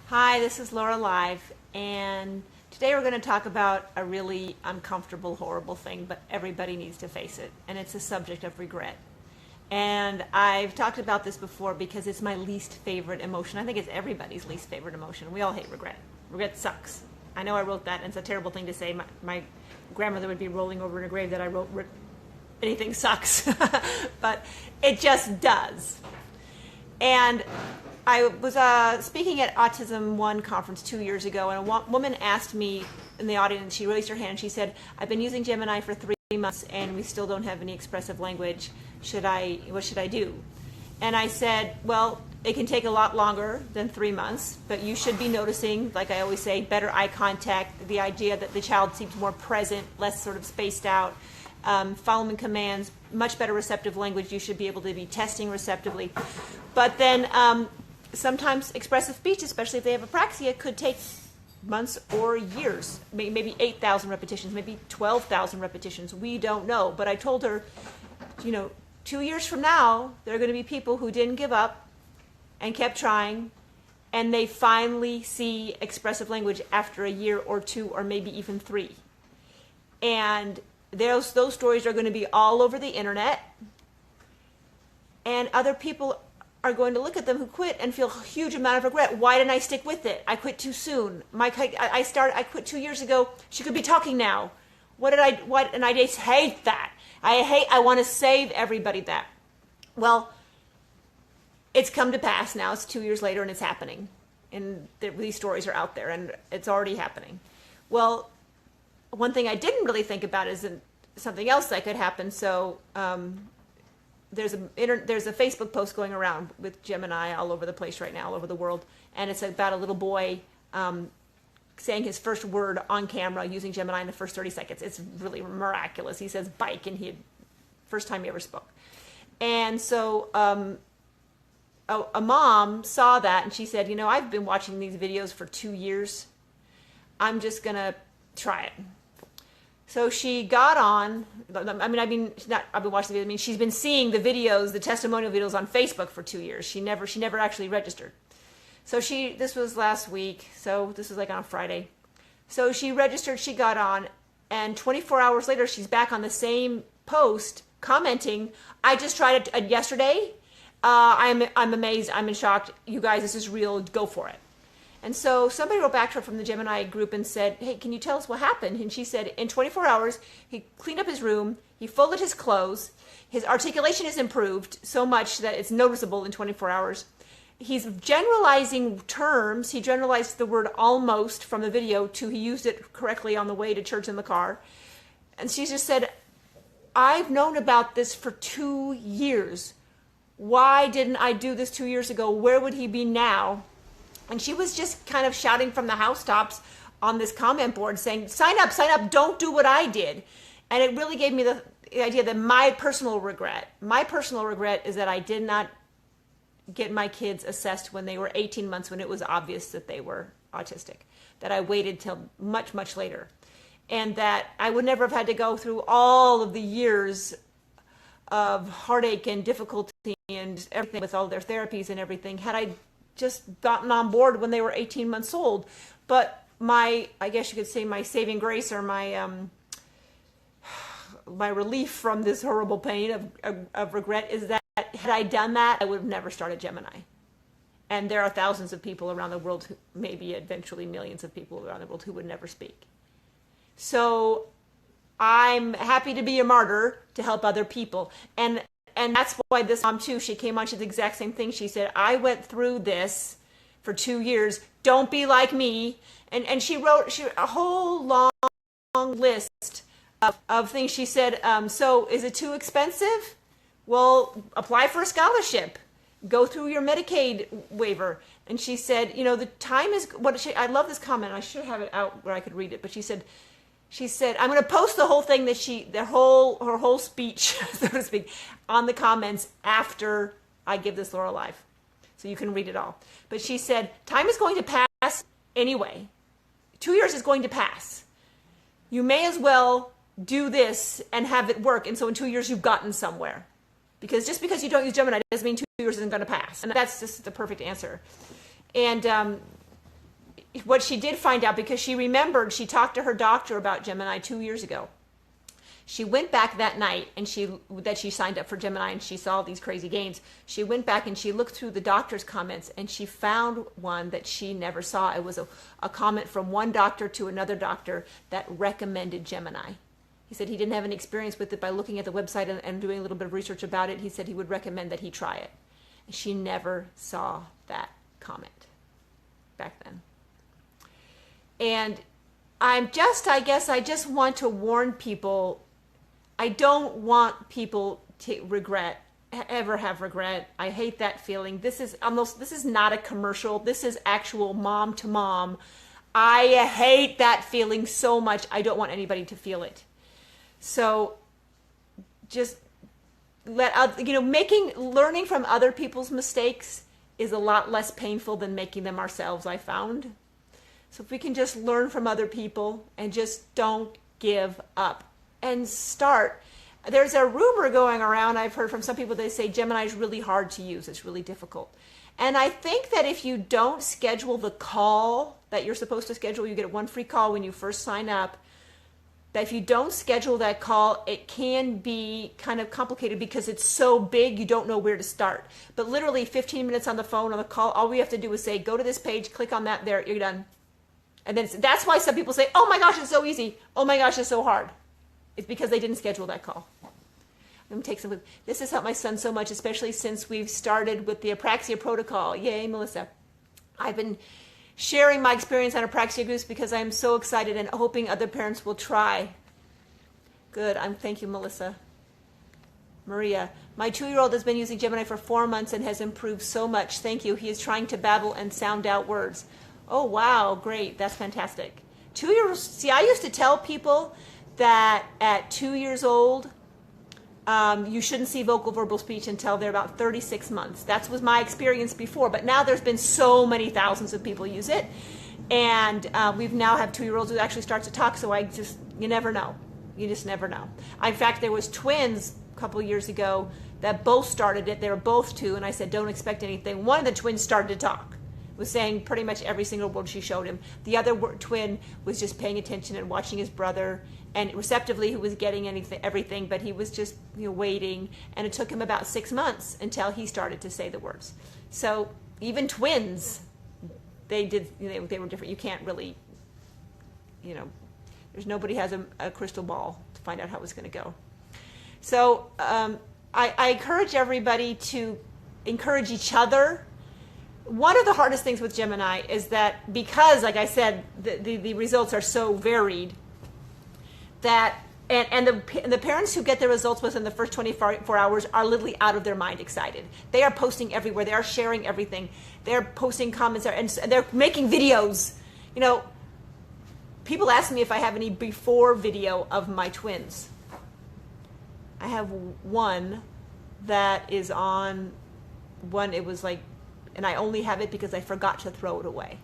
Hi, this is Laura Live, and today we're going to talk about a really uncomfortable, horrible thing, but everybody needs to face it, and it's the subject of regret. And I've talked about this before because it's my least favorite emotion. I think it's everybody's least favorite emotion. We all hate regret. Regret sucks. I know I wrote that, and it's a terrible thing to say. My grandmother would be rolling over in a grave that I wrote, anything sucks, but it just does. And I was speaking at Autism 1 conference 2 years ago, and a woman asked me in the audience, she raised her hand, she said, I've been using GemIIni for 3 months and we still don't have any expressive language. What should I do? And I said, well, it can take a lot longer than 3 months, but you should be noticing, like I always say, better eye contact, the idea that the child seems more present, less sort of spaced out, following commands, much better receptive language. You should be able to be testing receptively. But then sometimes expressive speech, especially if they have apraxia, could take months or years, maybe 8,000 repetitions, maybe 12,000 repetitions. We don't know. But I told her, 2 years from now, there are going to be people who didn't give up and kept trying, and they finally see expressive language after a year or 2 or maybe even 3. And those stories are going to be all over the internet, and other people are going to look at them who quit and feel a huge amount of regret. Why didn't I stick with it? I quit too soon. I quit 2 years ago. She could be talking now. And I just hate that. I want to save everybody that. Well, it's come to pass now. It's 2 years later and it's happening. And these stories are out there and it's already happening. Well, one thing I didn't really think about is something else that could happen. So, there's a Facebook post going around with GemIIni all over the place right now, all over the world, and it's about a little boy saying his first word on camera using GemIIni in the first 30 seconds. It's really miraculous. He says bike, and first time he ever spoke. And so a mom saw that, and she said, I've been watching these videos for 2 years. I'm just going to try it. So she got on, I've been watching the videos, she's been seeing the videos, the testimonial videos on Facebook for 2 years. She never actually registered. So this was last week, so this was like on a Friday. So she registered, she got on, and 24 hours later, she's back on the same post commenting, I just tried it yesterday. I'm amazed, I'm in shock. You guys, this is real, go for it. And so somebody wrote back to her from the GemIIni group and said, hey, can you tell us what happened? And she said, in 24 hours, he cleaned up his room, he folded his clothes, his articulation is improved so much that it's noticeable in 24 hours. He's generalizing terms. He generalized the word almost from the video to he used it correctly on the way to church in the car. And she just said, I've known about this for 2 years. Why didn't I do this 2 years ago? Where would he be now? And she was just kind of shouting from the housetops on this comment board saying, sign up, don't do what I did. And it really gave me the idea that my personal regret is that I did not get my kids assessed when they were 18 months, when it was obvious that they were autistic, that I waited till much, much later. And that I would never have had to go through all of the years of heartache and difficulty and everything with all their therapies and everything had I just gotten on board when they were 18 months old. But I guess you could say my saving grace, or my relief from this horrible pain of regret, is that had I done that, I would have never started GemIIni. And there are thousands of people around the world, maybe eventually millions of people around the world, who would never speak. So I'm happy to be a martyr to help other people. And that's why this mom too, she came on, she did the exact same thing. She said, I went through this for 2 years. Don't be like me. And she wrote a whole long list of things. She said, so is it too expensive? Well, apply for a scholarship. Go through your Medicaid waiver. And she said, the time is, I love this comment. I should have it out where I could read it. But she said, I'm going to post the whole thing her whole speech, so to speak, on the comments after I give this Laura Live. So you can read it all. But she said, time is going to pass anyway. 2 years is going to pass. You may as well do this and have it work. And so in 2 years, you've gotten somewhere. Because just because you don't use GemIIni doesn't mean 2 years isn't going to pass. And that's just the perfect answer. And what she did find out, because she remembered, she talked to her doctor about Gemini 2 years ago. She went back that night and she signed up for Gemini, and she saw these crazy gains. She went back and she looked through the doctor's comments, and she found one that she never saw. It was a comment from one doctor to another doctor that recommended Gemini. He said he didn't have any experience with it. By looking at the website and doing a little bit of research about it, he said he would recommend that he try it. And she never saw that comment back then. And I just want to warn people. I don't want people to ever have regret. I hate that feeling. This is not a commercial. This is actual mom to mom. I hate that feeling so much. I don't want anybody to feel it. So just learning from other people's mistakes is a lot less painful than making them ourselves, I found. So if we can just learn from other people and just don't give up and start. There's a rumor going around, I've heard from some people, they say Gemini is really hard to use. It's really difficult. And I think that if you don't schedule the call that you're supposed to schedule, you get one free call when you first sign up, that if you don't schedule that call, it can be kind of complicated because it's so big you don't know where to start. But literally 15 minutes on the phone, on the call, all we have to do is say, go to this page, click on that, there, you're done. And then that's why some people say, oh my gosh, it's so easy. Oh my gosh, it's so hard. It's because they didn't schedule that call. Let me take some. This has helped my son so much, especially since we've started with the apraxia protocol. Yay, Melissa. I've been sharing my experience on apraxia groups because I'm so excited and hoping other parents will try. Good. Thank you, Melissa. Maria, my 2-year-old has been using Gemini for 4 months and has improved so much. Thank you. He is trying to babble and sound out words. Oh, wow. Great. That's fantastic. 2-year-olds. See, I used to tell people that at 2 years old, you shouldn't see vocal verbal speech until they're about 36 months. That was my experience before, but now there's been so many thousands of people use it, and we've now have 2-year-olds who actually start to talk, so you never know. You just never know. In fact, there was twins a couple of years ago that both started it. They were both 2, and I said, don't expect anything. One of the twins started to talk, was saying pretty much every single word she showed him. The other twin was just paying attention and watching his brother, and receptively he was getting everything, but he was just waiting, and it took him about 6 months until he started to say the words. So even twins, they were different. You can't really, there's nobody has a crystal ball to find out how it's going to go. So I encourage everybody to encourage each other. One of the hardest things with Gemini is that because, like I said, the results are so varied, that and the parents who get the results within the first 24 hours are literally out of their mind excited. They are posting everywhere. They are sharing everything. They're posting comments and they're making videos. People ask me if I have any before video of my twins. I have one that is on one. It was like, and I only have it because I forgot to throw it away.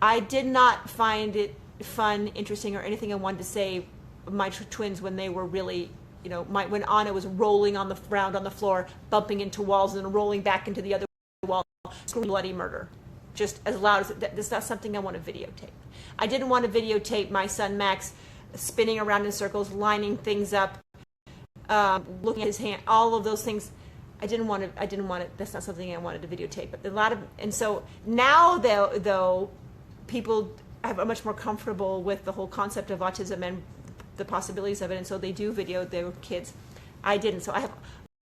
I did not find it fun, interesting, or anything I wanted to say my twins when they were really, when Anna was rolling on the ground on the floor, bumping into walls and rolling back into the other wall, screaming bloody murder, just as loud as that's not something I want to videotape. I didn't want to videotape my son Max spinning around in circles, lining things up, looking at his hand, all of those things. I didn't want it. That's not something I wanted to videotape. But and so now though people are much more comfortable with the whole concept of autism and the possibilities of it, and so they do video their kids. I didn't, so I have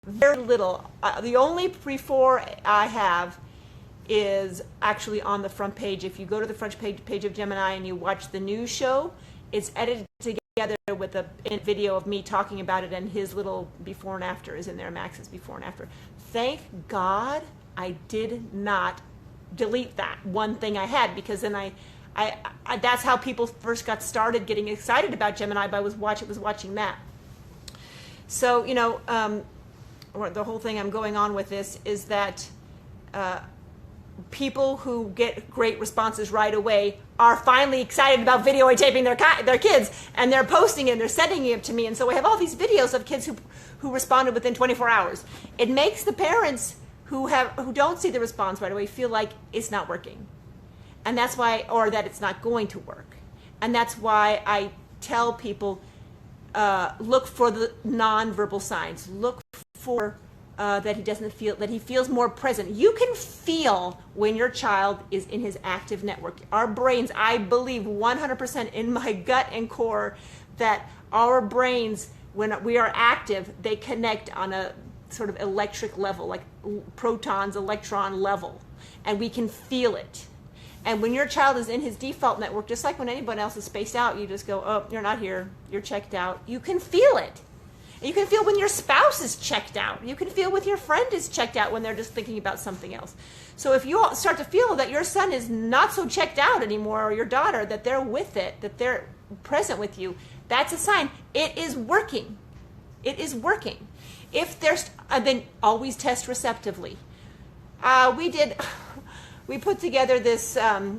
very little. The only before I have is actually on the front page. If you go to the front page of Gemini and you watch the news show, it's edited together with a video of me talking about it, and his little before and after is in there, Max's before and after. Thank God I did not delete that one thing I had, because then I that's how people first got started getting excited about Gemini. I was watching that. So the whole thing I'm going on with this is that people who get great responses right away are finally excited about videotaping their kids, and they're posting it and they're sending it to me, and so we have all these videos of kids who responded within 24 hours. It makes the parents who don't see the response right away feel like it's not working. And that's why, or that it's not going to work. And that's why I tell people, look for the nonverbal signs. Look for that he doesn't feel, that he feels more present. You can feel when your child is in his active network. Our brains, I believe 100% in my gut and core, that our brains, when we are active, they connect on a sort of electric level, like protons, electron level, and we can feel it. And when your child is in his default network, just like when anyone else is spaced out, you just go, oh, you're not here, you're checked out. You can feel it. And you can feel when your spouse is checked out. You can feel when your friend is checked out when they're just thinking about something else. So if you start to feel that your son is not so checked out anymore, or your daughter, that they're with it, that they're present with you, that's a sign. It is working. It is working. If there's, then always test receptively. We put together this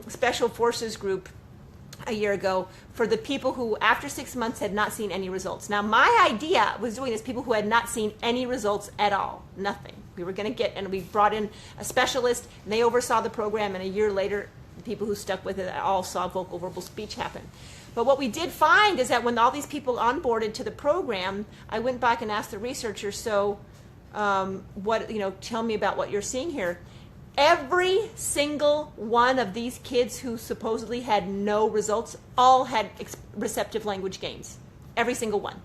special forces group a year ago for the people who, after 6 months, had not seen any results. Now, my idea was doing this people who had not seen any results at all, nothing. We were going to get, and we brought in a specialist, and they oversaw the program, and a year later, the people who stuck with it all saw vocal verbal speech happen. But what we did find is that when all these people onboarded to the program, I went back and asked the researchers, so tell me about what you're seeing here. Every single one of these kids who supposedly had no results all had receptive language gains. Every single one.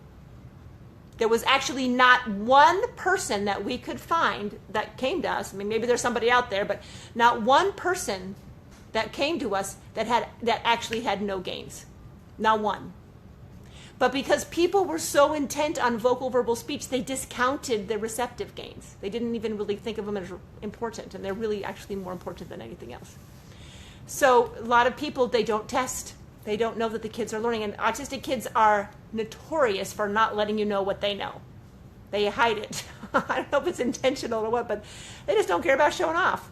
There was actually not one person that we could find that came to us. I mean, maybe there's somebody out there, but not one person that came to us that actually had no gains. Not one. But because people were so intent on vocal verbal speech, they discounted the receptive gains. They didn't even really think of them as important, and they're really actually more important than anything else. So a lot of people, they don't test. They don't know that the kids are learning. And autistic kids are notorious for not letting you know what they know. They hide it. I don't know if it's intentional or what, but they just don't care about showing off.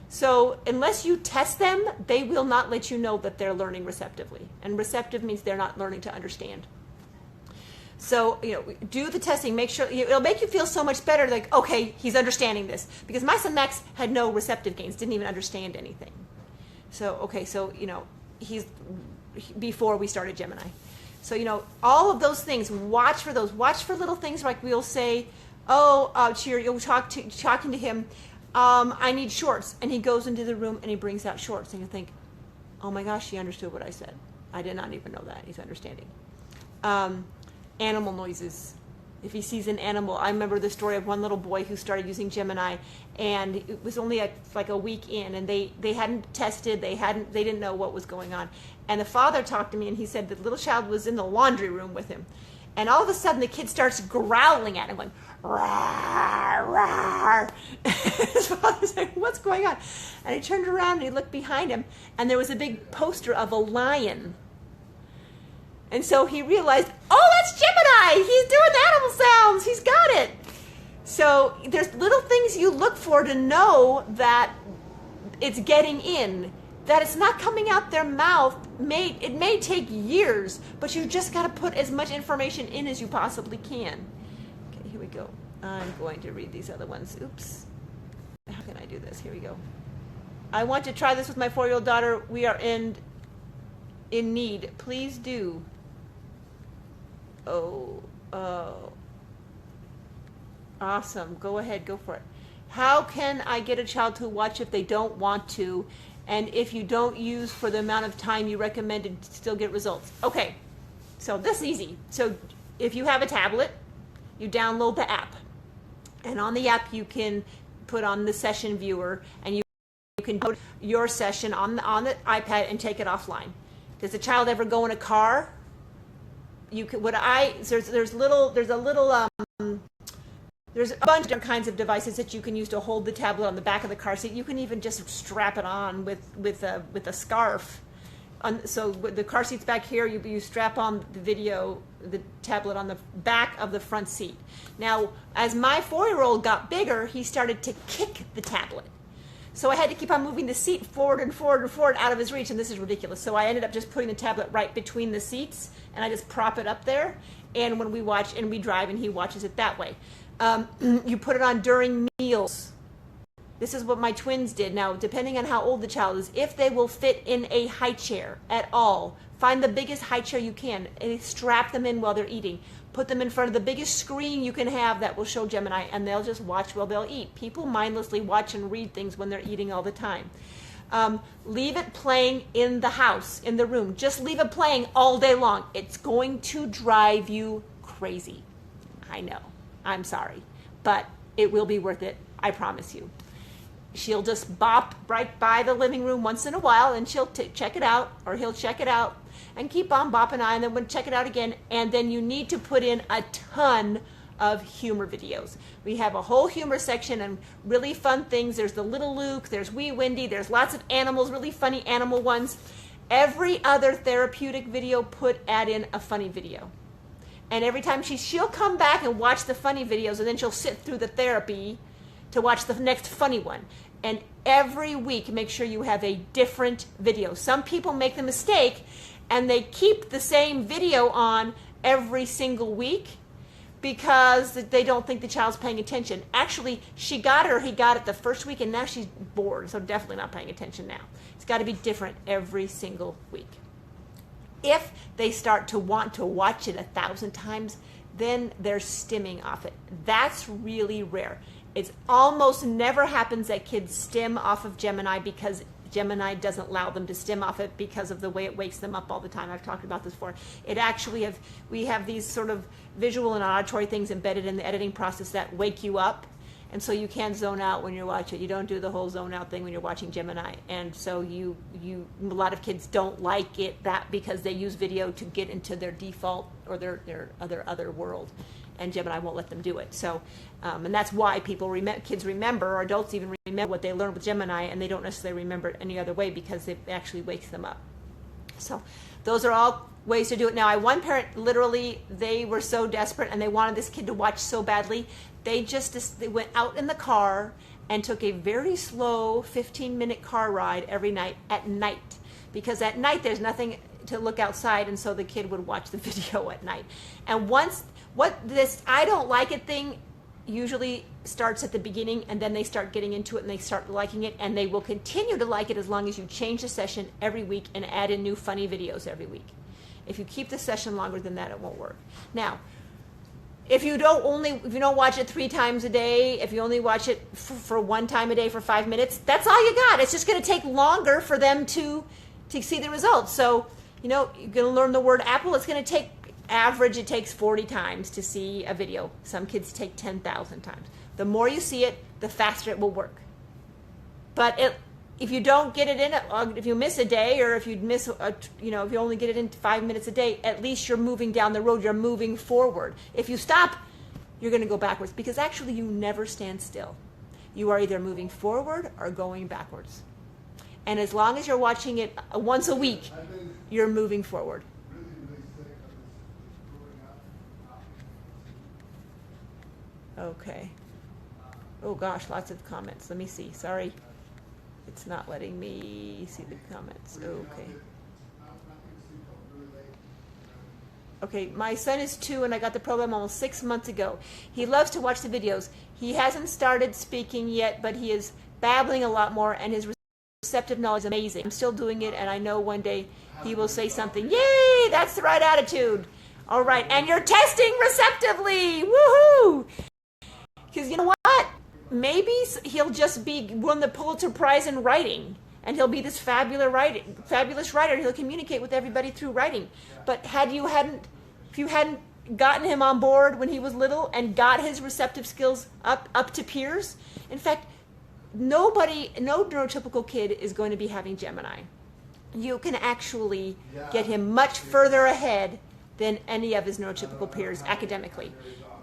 So unless you test them, they will not let you know that they're learning receptively. And receptive means they're not learning to understand. So, do the testing, make sure, it'll make you feel so much better, like, okay, he's understanding this. Because my son Max had no receptive gains, didn't even understand anything. So, okay, so, he's, before we started GemIIni. So, all of those things, watch for those. Watch for little things like we'll say, you'll talking to him, I need shorts. And he goes into the room and he brings out shorts. And you think, oh my gosh, he understood what I said. I did not even know that. He's understanding. Animal noises. If he sees an animal, I remember the story of one little boy who started using GemIIni, and it was only like a week in, and they hadn't tested, they didn't know what was going on. And the father talked to me, and he said the little child was in the laundry room with him, and all of a sudden the kid starts growling at him, going, rawr, rawr. His father's like, what's going on? And he turned around and he looked behind him, and there was a big poster of a lion. And so he realized, oh, that's GemIIni. He's doing animal sounds. He's got it. So there's little things you look for to know that it's getting in, that it's not coming out their mouth. It may take years, but you just got to put as much information in as you possibly can. Okay, here we go. I'm going to read these other ones. Oops. How can I do this? Here we go. I want to try this with my 4-year-old daughter. We are in need. Please do. Oh, awesome. Go ahead, go for it. How can I get a child to watch if they don't want to, and if you don't use for the amount of time you recommended, still get results? Okay, so this is easy. So if you have a tablet, you download the app, and on the app you can put on the session viewer, and you can put your session on the iPad and take it offline. Does the child ever go in a car? There's a bunch of different kinds of devices that you can use to hold the tablet on the back of the car seat. You can even just strap it on with a scarf. So the car seat's back here, you strap on the tablet on the back of the front seat. Now, as my 4-year-old got bigger, he started to kick the tablet. So I had to keep on moving the seat forward and forward and forward out of his reach, and this is ridiculous. So I ended up just putting the tablet right between the seats, and I just prop it up there, and when we watch and we drive, and he watches it that way. You put it on during meals. This is what my twins did. Now, depending on how old the child is, if they will fit in a high chair at all, find the biggest high chair you can and strap them in while they're eating. Put them in front of the biggest screen you can have that will show Gemini, and they'll just watch while they'll eat. People mindlessly watch and read things when they're eating all the time. Leave it playing in the house, in the room. Just leave it playing all day long. It's going to drive you crazy. I know. I'm sorry. But it will be worth it. I promise you. She'll just bop right by the living room once in a while, and she'll check it out, or he'll check it out, and keep on bopping on, and then we'll check it out again. And then you need to put in a ton of humor videos. We have a whole humor section and really fun things. There's the Little Luke, there's Wee Wendy, there's lots of animals, really funny animal ones. Every other therapeutic video, add in a funny video. And every time she'll come back and watch the funny videos, and then she'll sit through the therapy to watch the next funny one. And every week, make sure you have a different video. Some people make the mistake and they keep the same video on every single week because they don't think the child's paying attention. Actually, he got it the first week, and now she's bored, so definitely not paying attention now. It's got to be different every single week. If they start to want to watch it 1,000 times, then they're stimming off it. That's really rare. It almost never happens that kids stim off of Gemini because Gemini doesn't allow them to stim off it because of the way it wakes them up all the time. I've talked about this before. We have these sort of visual and auditory things embedded in the editing process that wake you up, and so you can't zone out when you're watching. You don't do the whole zone out thing when you're watching Gemini, and so a lot of kids don't like it because they use video to get into their default or their other world. And Gemini won't let them do it. So, and that's why kids remember, or adults even remember what they learned with Gemini, and they don't necessarily remember it any other way because it actually wakes them up. So those are all ways to do it. Now, one parent, literally, they were so desperate and they wanted this kid to watch so badly, they went out in the car and took a very slow 15-minute car ride every night at night. Because at night there's nothing to look outside, and so the kid would watch the video at night. And this I don't like it thing usually starts at the beginning, and then they start getting into it and they start liking it, and they will continue to like it as long as you change the session every week and add in new funny videos every week. If you keep the session longer than that, it won't work. Now, if you don't watch it 3 times a day, if you only watch it for 1 time a day for 5 minutes, that's all you got. It's just going to take longer for them to see the results. So, you're going to learn the word apple. It's going to take average, it takes 40 times to see a video. Some kids take 10,000 times. The more you see it, the faster it will work. But if you don't get it in, if you miss a day, or if you if you only get it in 5 minutes a day, at least you're moving down the road. You're moving forward. If you stop, you're going to go backwards, because actually you never stand still. You are either moving forward or going backwards. And as long as you're watching it once a week, you're moving forward. Okay. Oh gosh, lots of comments. Let me see. Sorry. It's not letting me see the comments. Okay. Okay, my son is 2 and I got the program almost 6 months ago. He loves to watch the videos. He hasn't started speaking yet, but he is babbling a lot more, and his receptive knowledge is amazing. I'm still doing it, and I know one day he will say something. Yay, that's the right attitude. All right, and you're testing receptively. Woohoo! Because you know what? Maybe he'll just won the Pulitzer Prize in writing, and he'll be this fabulous writer. He'll communicate with everybody through writing. But if you hadn't gotten him on board when he was little and got his receptive skills up to peers, in fact, no neurotypical kid is going to be having Gemini. You can actually get him much further ahead than any of his neurotypical peers academically.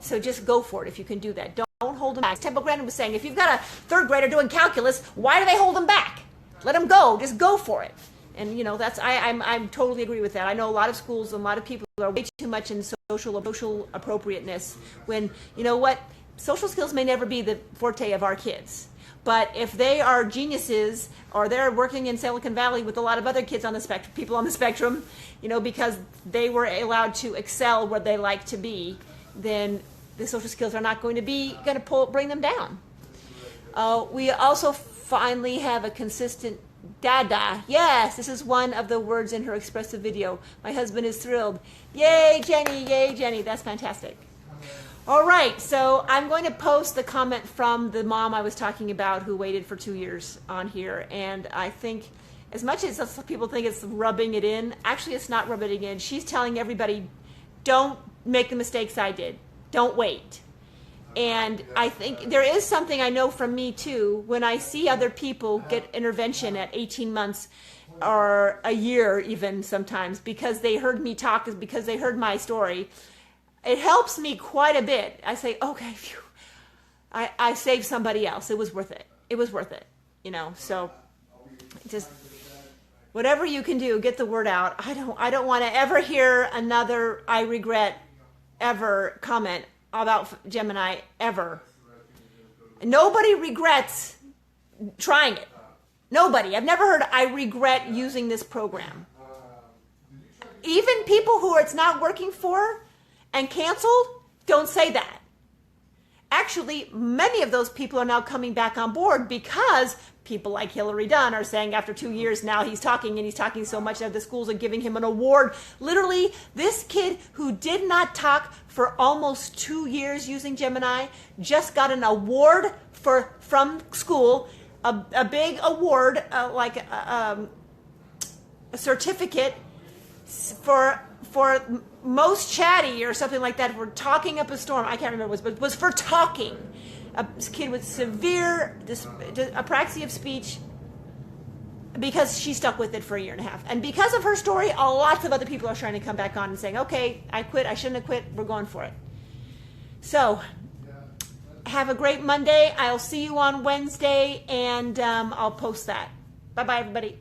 So just go for it if you can do that. Don't hold them back. Temple Grandin was saying, if you've got a 3rd grader doing calculus, why do they hold them back? Let them go. Just go for it. And I totally agree with that. I know a lot of schools and a lot of people are way too much in social appropriateness, when, you know what, social skills may never be the forte of our kids. But if they are geniuses, or they're working in Silicon Valley with a lot of other kids on the spectrum, people on the spectrum, because they were allowed to excel where they like to be, then the social skills are not going to bring them down. We also finally have a consistent dada. Yes, this is one of the words in her expressive video. My husband is thrilled. Yay, Jenny. Yay, Jenny. That's fantastic. All right, so I'm going to post the comment from the mom I was talking about who waited for 2 years on here. And I think as much as some people think it's rubbing it in, actually it's not rubbing it in. She's telling everybody, don't make the mistakes I did. Don't wait. And I think there is something I know from me too, when I see other people get intervention at 18 months or a year even sometimes because they heard me talk, because they heard my story, it helps me quite a bit. I say, okay, phew, I saved somebody else. It was worth it. It was worth it, you know. So just whatever you can do, get the word out. I don't want to ever hear another I regret ever comment about GemIIni ever. Nobody regrets trying it. Nobody. I've never heard I regret using this program. Even people who it's not working for and canceled don't say that. Actually, many of those people are now coming back on board because people like Hillary Dunn are saying after 2 years now he's talking, and he's talking so much that the schools are giving him an award. Literally, this kid who did not talk for almost 2 years using GemIIni just got an award from school, a big award, like a certificate for most chatty or something like that, for talking up a storm. I can't remember what it was, but it was for talking. A kid with severe apraxia of speech, because she stuck with it for 1.5 years. And because of her story, lots of other people are trying to come back on and saying, okay, I quit, I shouldn't have quit, we're going for it. So, have a great Monday. I'll see you on Wednesday, and I'll post that. Bye-bye, everybody.